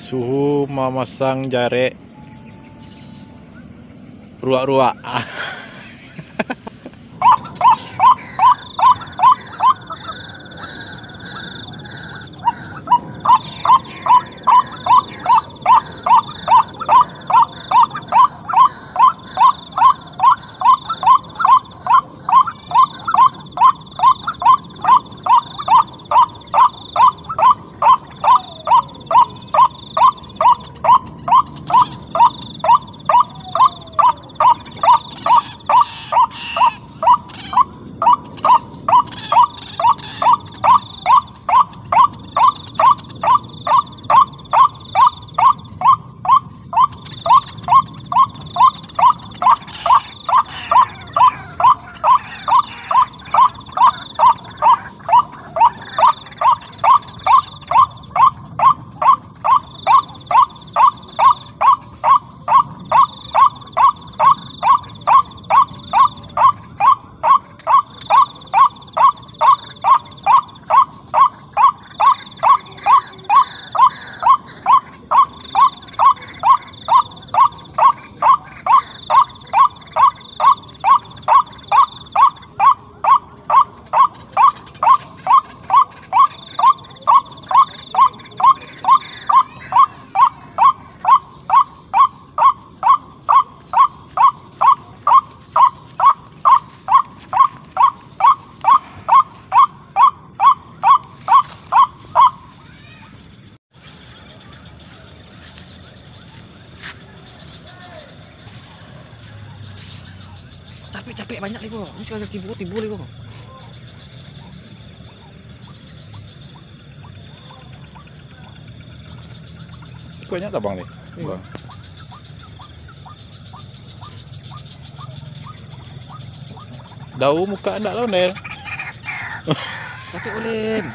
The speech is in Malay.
suhu memasang jarik ruak-ruak. Tapi capek banyak nih kok. Ini sekali tibu nih kok. Banyak tak bang nih? Iya. Bang. Daun muka enggak lawan deh. Capek ulin.